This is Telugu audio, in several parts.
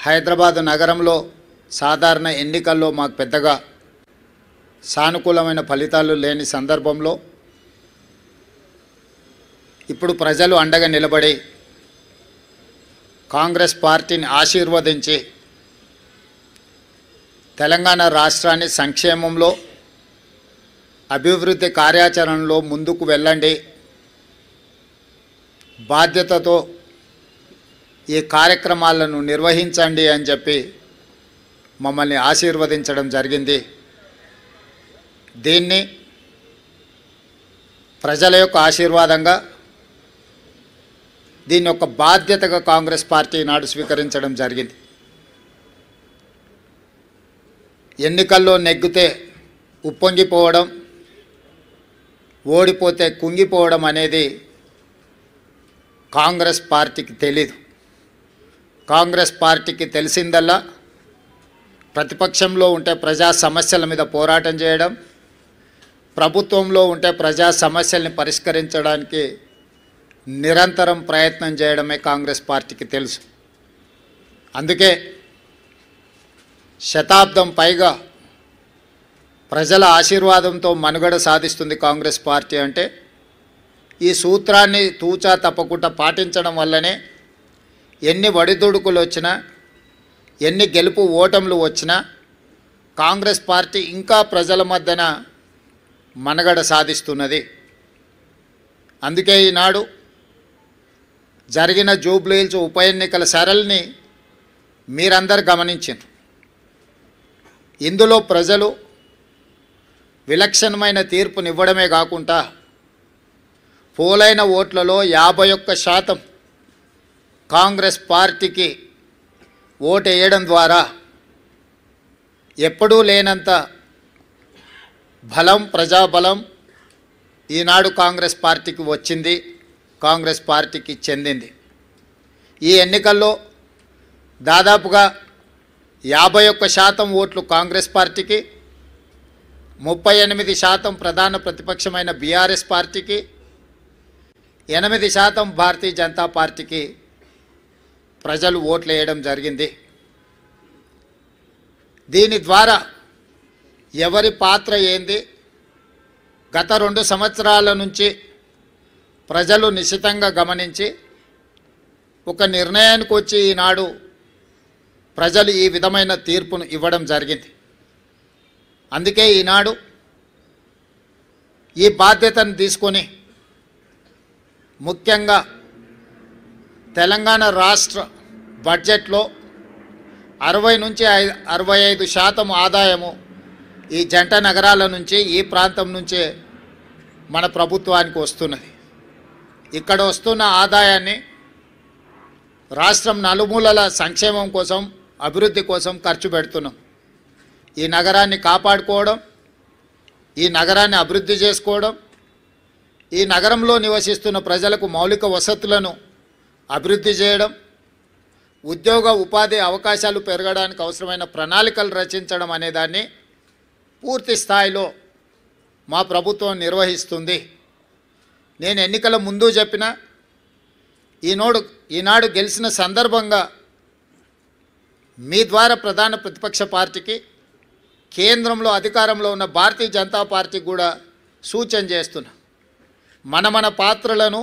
హైదరాబాద్ నగరంలో సాధారణ ఎన్నికల్లో మాకు పెద్దగా సానుకూలమైన ఫలితాలు లేని సందర్భంలో ఇప్పుడు ప్రజలు అండగా నిలబడి కాంగ్రెస్ పార్టీని ఆశీర్వదించి తెలంగాణ రాష్ట్రాన్ని సంక్షేమంలో అభివృద్ధి కార్యాచరణలో ముందుకు వెళ్ళండి, బాధ్యతతో ఈ కార్యక్రమాలను నిర్వహించండి అని చెప్పి మమ్మల్ని ఆశీర్వదించడం జరిగింది. దీన్ని ప్రజల యొక్క ఆశీర్వాదంగా, దీన్ని ఒక బాధ్యతగా కాంగ్రెస్ పార్టీ నాడు స్వీకరించడం జరిగింది. ఎన్నికల్లో నెగ్గితే ఉప్పొంగిపోవడం, ఓడిపోతే కుంగిపోవడం అనేది కాంగ్రెస్ పార్టీకి తెలీదు. కాంగ్రెస్ పార్టీకి తెలిసిందల్లా ప్రతిపక్షంలో ఉంటే ప్రజా సమస్యల మీద పోరాటం చేయడం, ప్రభుత్వంలో ఉంటే ప్రజా సమస్యల్ని పరిష్కరించడానికి నిరంతరం ప్రయత్నం చేయడమే కాంగ్రెస్ పార్టీకి తెలుసు. అందుకే శతాబ్దం పైగా ప్రజల ఆశీర్వాదంతో మనుగడ సాధిస్తుంది కాంగ్రెస్ పార్టీ. అంటే ఈ సూత్రాన్ని తూచా తప్పకుండా పాటించడం వల్లనే ఎన్ని ఒడిదుడుకులు వచ్చినా, ఎన్ని గెలుపు ఓటములు వచ్చినా కాంగ్రెస్ పార్టీ ఇంకా ప్రజల మధ్యన మనుగడ సాధిస్తున్నది. అందుకే ఈనాడు జరిగిన జూబ్లీహిల్స్ ఉప ఎన్నికల సరళిని మీరందరూ గమనించారు. ఇందులో ప్రజలు విలక్షణమైన తీర్పునివ్వడమే కాకుండా పోలైన ఓట్లలో 51% కాంగ్రెస్ పార్టీకి ఓటు వేయడం ద్వారా ఎప్పుడూ లేనంత బలం, ప్రజాబలం ఈనాడు కాంగ్రెస్ పార్టీకి వచ్చింది, కాంగ్రెస్ పార్టీకి చెందింది. ఈ ఎన్నికల్లో దాదాపుగా 51% ఓట్లు కాంగ్రెస్ పార్టీకి, 38% ప్రధాన ప్రతిపక్షమైన బీఆర్ఎస్ పార్టీకి, 8% భారతీయ జనతా పార్టీకి ప్రజలు ఓట్లు వేయడం జరిగింది. దీని ద్వారా ఎవరి పాత్ర ఏంది, గత 2 సంవత్సరాల నుంచి ప్రజలు నిశితంగా గమనించి ఒక నిర్ణయానికి వచ్చి ఈనాడు ప్రజలు ఈ విధమైన తీర్పును ఇవ్వడం జరిగింది. అందుకే ఈనాడు ఈ బాధ్యతను తీసుకొని ముఖ్యంగా తెలంగాణ రాష్ట్ర బడ్జెట్లో 60 నుంచి 65% ఆదాయము ఈ జంట నగరాల నుంచి, ఈ ప్రాంతం నుంచే మన ప్రభుత్వానికి వస్తున్నది. ఇక్కడ వస్తున్న ఆదాయాన్ని రాష్ట్రం నలుమూలల సంక్షేమం కోసం, అభివృద్ధి కోసం ఖర్చు పెడుతున్నాం. ఈ నగరాన్ని కాపాడుకోవడం, ఈ నగరాన్ని అభివృద్ధి చేసుకోవడం, ఈ నగరంలో నివసిస్తున్న ప్రజలకు మౌలిక వసతులను అభివృద్ధి చేయడం, ఉద్యోగ ఉపాధి అవకాశాలు పెరగడానికి అవసరమైన ప్రణాళికలు రచించడం అనే దాన్ని పూర్తి స్థాయిలో మా ప్రభుత్వం నిర్వహిస్తుంది. నేను ఎన్నికల ముందు చెప్పిన ఈనాడు గెలిచిన సందర్భంగా మీ ద్వారా ప్రధాన ప్రతిపక్ష పార్టీకి, కేంద్రంలో అధికారంలో ఉన్న భారతీయ జనతా పార్టీకి కూడా సూచన చేస్తున్నా. మన పాత్రలను,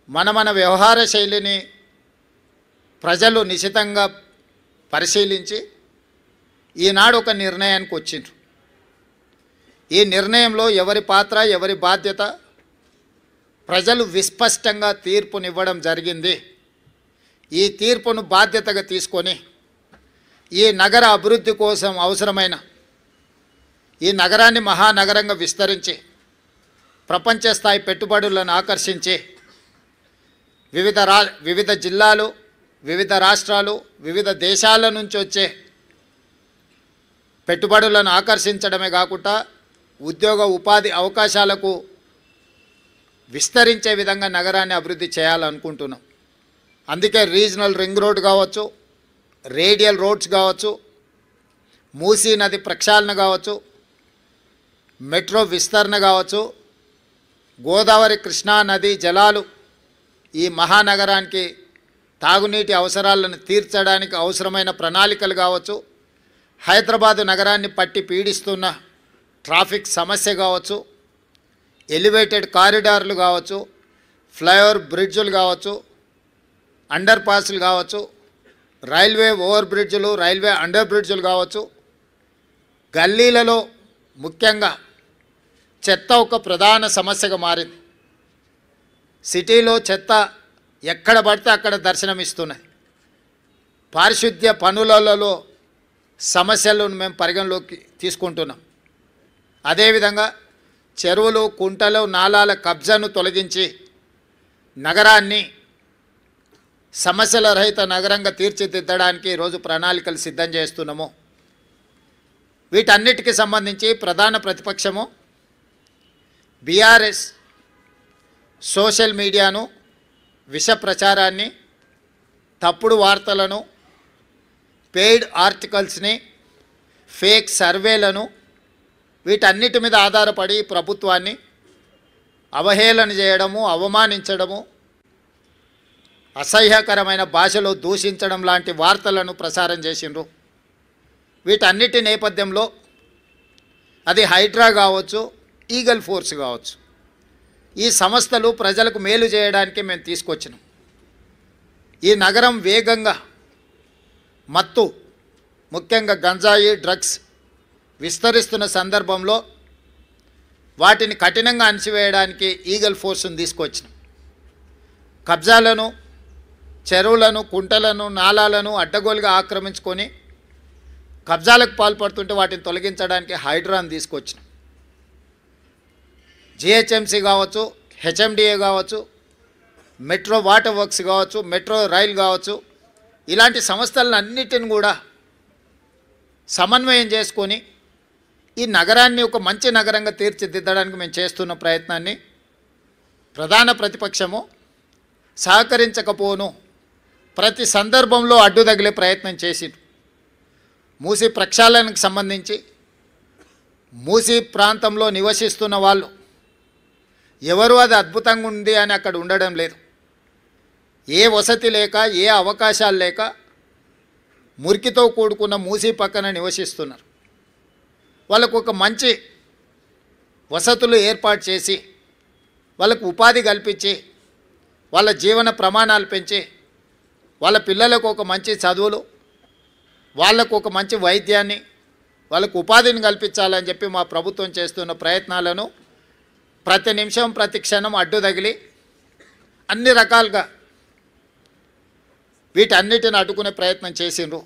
మన వ్యవహార శైలిని ప్రజలు నిశితంగా పరిశీలించి ఈనాడు ఒక నిర్ణయానికి వచ్చిండ్రు. ఈ నిర్ణయంలో ఎవరి పాత్ర, ఎవరి బాధ్యత ప్రజలు విస్పష్టంగా తీర్పునివ్వడం జరిగింది. ఈ తీర్పును బాధ్యతగా తీసుకొని ఈ నగర అభివృద్ధి కోసం అవసరమైన ఈ నగరాన్ని మహానగరంగా విస్తరించి ప్రపంచ స్థాయి పెట్టుబడులను ఆకర్షించి వివిధ జిల్లాలు, వివిధ రాష్ట్రాలు, వివిధ దేశాల నుంచి వచ్చే పెట్టుబడులను ఆకర్షించడమే కాకుండా ఉద్యోగ ఉపాధి అవకాశాలకు విస్తరించే విధంగా నగరాన్ని అభివృద్ధి చేయాలనుకుంటున్నాం. అందుకే రీజనల్ రింగ్ రోడ్ కావచ్చు, రేడియల్ రోడ్స్ కావచ్చు, మూసీ నది ప్రక్షాళన కావచ్చు, మెట్రో విస్తరణ కావచ్చు, గోదావరి కృష్ణా నది జలాలు ఈ మహానగరానికి తాగునీటి అవసరాలను తీర్చడానికి అవసరమైన ప్రణాళికలు కావచ్చు, హైదరాబాదు నగరాన్ని పట్టి పీడిస్తున్న ట్రాఫిక్ సమస్య కావచ్చు, ఎలివేటెడ్ కారిడార్లు కావచ్చు, ఫ్లైఓవర్ బ్రిడ్జులు కావచ్చు, అండర్ పాస్లు కావచ్చు, రైల్వే ఓవర్ బ్రిడ్జులు, రైల్వే అండర్ బ్రిడ్జులు కావచ్చు, గల్లీలలో ముఖ్యంగా చెత్త ఒక ప్రధాన సమస్యగా మారింది. సిటీలో చెత్త ఎక్కడ పడితే అక్కడ దర్శనమిస్తున్నాయి. పారిశుద్ధ్య పనులలో సమస్యలను మేము పరిగణలోకి తీసుకుంటున్నాం. అదేవిధంగా చెరువులు, కుంటలు, నాలాల కబ్జాను తొలగించి నగరాన్ని సమస్యల రహిత నగరంగా తీర్చిదిద్దడానికి ఈరోజు ప్రణాళికలు సిద్ధం చేస్తున్నాము. వీటన్నిటికీ సంబంధించి ప్రధాన ప్రతిపక్షము బీఆర్ఎస్ సోషల్ మీడియాను, విష ప్రచారాన్ని, తప్పుడు వార్తలను, పెయిడ్ ఆర్టికల్స్ని, ఫేక్ సర్వేలను, వీటన్నిటి మీద ఆధారపడి ప్రభుత్వాన్ని అవహేళన చేయడము, అవమానించడము, అసహ్యకరమైన భాషలో దూషించడం లాంటి వార్తలను ప్రసారం చేసిండ్రు. వీటన్నిటి నేపథ్యంలో అది హైడ్రా కావచ్చు, ఈగల్ ఫోర్స్ కావచ్చు, ఈ సంస్థలు ప్రజలకు మేలు చేయడానికి మేము తీసుకొచ్చినాం. ఈ నగరం వేగంగా మత్తు, ముఖ్యంగా గంజాయి, డ్రగ్స్ విస్తరిస్తున్న సందర్భంలో వాటిని కఠినంగా అణిచివేయడానికి ఈగల్ ఫోర్స్ను తీసుకొచ్చినాం. కబ్జాలను, చెరువులను, కుంటలను, నాలాలను అడ్డగోలుగా ఆక్రమించుకొని కబ్జాలకు పాల్పడుతుంటే వాటిని తొలగించడానికి హైడ్రాను తీసుకొచ్చినాం. జిహెచ్ఎంసీ కావచ్చు, హెచ్ఎండిఏ కావచ్చు, మెట్రో వాటర్ వర్క్స్ కావచ్చు, మెట్రో రైల్ కావచ్చు, ఇలాంటి సంస్థలను అన్నిటిని కూడా సమన్వయం చేసుకొని ఈ నగరాన్ని ఒక మంచి నగరంగా తీర్చిదిద్దడానికి మేము చేస్తున్న ప్రయత్నాన్ని ప్రధాన ప్రతిపక్షము సహకరించకపోను ప్రతి సందర్భంలో అడ్డు తగిలే ప్రయత్నం చేసింది. మూసీ ప్రక్షాళనకు సంబంధించి మూసీ ప్రాంతంలో నివసిస్తున్న వాళ్ళు ఎవరు అది అద్భుతంగా ఉంది అని అక్కడ ఉండడం లేదు. ఏ వసతి లేక, ఏ అవకాశాలు లేక మురికితో కూడుకున్న మూసీ పక్కన నివసిస్తున్నారు. వాళ్ళకు ఒక మంచి వసతులు ఏర్పాటు చేసి, వాళ్ళకు ఉపాధి కల్పించి, వాళ్ళ జీవన ప్రమాణాలు పెంచి, వాళ్ళ పిల్లలకు ఒక మంచి చదువులు, వాళ్ళకు ఒక మంచి వైద్యాన్ని, వాళ్ళకు ఉపాధిని కల్పించాలని చెప్పి మా ప్రభుత్వం చేస్తున్న ప్రయత్నాలను ప్రతి నిమిషం, ప్రతి క్షణం అడ్డు తగిలి అన్ని రకాలుగా వీటన్నిటిని అడ్డుకునే ప్రయత్నం చేసిండ్రు.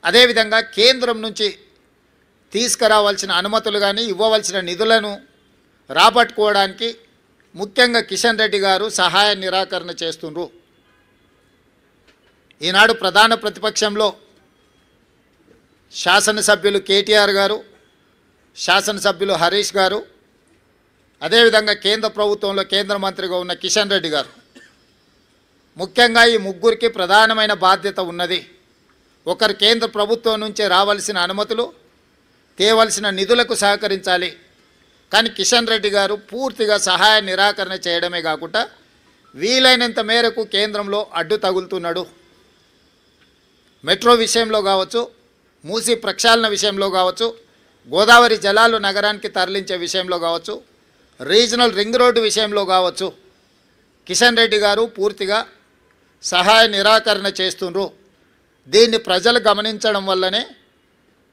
అదేవిధంగా కేంద్రం నుంచి తీసుకురావాల్సిన అనుమతులు కానీ, ఇవ్వవలసిన నిధులను రాబట్టుకోవడానికి ముఖ్యంగా కిషన్ రెడ్డి గారు సహాయ నిరాకరణ చేస్తుండ్రు. ఈనాడు ప్రధాన ప్రతిపక్షంలో శాసనసభ్యులు కేటీఆర్ గారు, శాసనసభ్యులు హరీష్ గారు, అదేవిధంగా కేంద్ర ప్రభుత్వంలో కేంద్ర మంత్రిగా ఉన్న కిషన్ రెడ్డి గారు, ముఖ్యంగా ఈ ముగ్గురికి ప్రధానమైన బాధ్యత ఉన్నది. ఒకరు కేంద్ర ప్రభుత్వం నుంచి రావాల్సిన అనుమతులు, తేవలసిన నిధులకు సహకరించాలి. కానీ కిషన్ రెడ్డి గారు పూర్తిగా సహాయ నిరాకరణ చేయడమే కాకుండా వీలైనంత మేరకు కేంద్రంలో అడ్డు తగులుతున్నాడు. మెట్రో విషయంలో కావచ్చు, మూసీ ప్రక్షాళన విషయంలో కావచ్చు, గోదావరి జలాలు నగరానికి తరలించే విషయంలో కావచ్చు, రీజనల్ రింగ్ రోడ్డు విషయంలో కావచ్చు, కిషన్ రెడ్డి గారు పూర్తిగా సహాయ నిరాకరణ చేస్తుండ్రు. దీన్ని ప్రజలు గమనించడం వల్లనే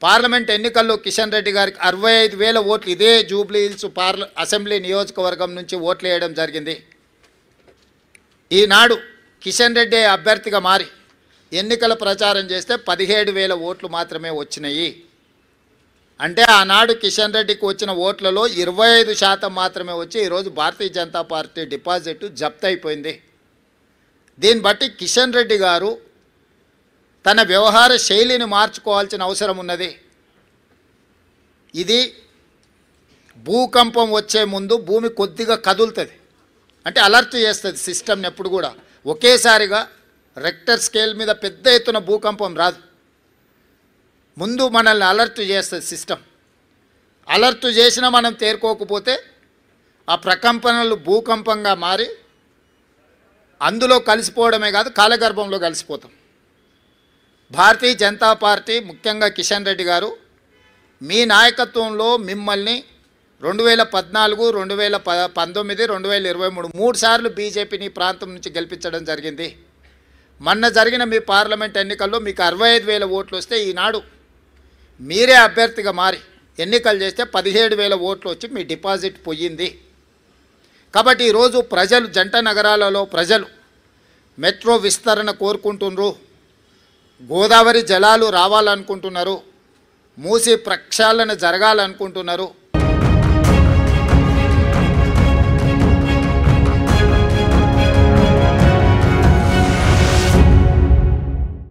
పార్లమెంట్ ఎన్నికల్లో కిషన్ రెడ్డి గారికి 65,000 ఓట్లు ఇదే జూబ్లీ హిల్స్ అసెంబ్లీ నియోజకవర్గం నుంచి ఓట్లు వేయడం జరిగింది. ఈనాడు కిషన్ రెడ్డి అభ్యర్థిగా మారి ఎన్నికల ప్రచారం చేస్తే 17,000 ఓట్లు మాత్రమే వచ్చినాయి. అంటే ఆనాడు కిషన్ రెడ్డికి వచ్చిన ఓట్లలో 25% మాత్రమే వచ్చి ఈరోజు భారతీయ జనతా పార్టీ డిపాజిట్ జప్తు అయిపోయింది. దీన్ని బట్టి కిషన్ రెడ్డి గారు తన వ్యవహార శైలిని మార్చుకోవాల్సిన అవసరం ఉన్నది. ఇది భూకంపం వచ్చే ముందు భూమి కొద్దిగా కదులుతుంది, అంటే అలర్ట్ చేస్తుంది సిస్టమ్ని. ఎప్పుడు కూడా ఒకేసారిగా రెక్టర్ స్కేల్ మీద పెద్ద ఎత్తున భూకంపం రాదు, ముందు మనల్ని అలర్ట్ చేస్తుంది సిస్టమ్. అలర్ట్ చేసినా మనం తేరుకోకపోతే ఆ ప్రకంపనలు భూకంపంగా మారి అందులో కలిసిపోవడమే కాదు కాలగర్భంలో కలిసిపోతాం. భారతీయ జనతా పార్టీ ముఖ్యంగా కిషన్ రెడ్డి గారు మీ నాయకత్వంలో మిమ్మల్ని 2014, 2019, 2023 3 సార్లు బీజేపీని ప్రాంతం నుంచి గెలిపించడం జరిగింది. మొన్న జరిగిన మీ పార్లమెంట్ ఎన్నికల్లో మీకు 65,000 ఓట్లు వస్తే ఈనాడు మీరే అభ్యర్థిగా మారి ఎన్నికలు చేస్తే 17,000 ఓట్లు వచ్చి మీ డిపాజిట్ పోయింది. కాబట్టి ఈరోజు ప్రజలు జంట నగరాలలో ప్రజలు మెట్రో విస్తరణ కోరుకుంటున్నారు, గోదావరి జలాలు రావాలనుకుంటున్నారు, మూసి ప్రక్షాళన జరగాలనుకుంటున్నారు.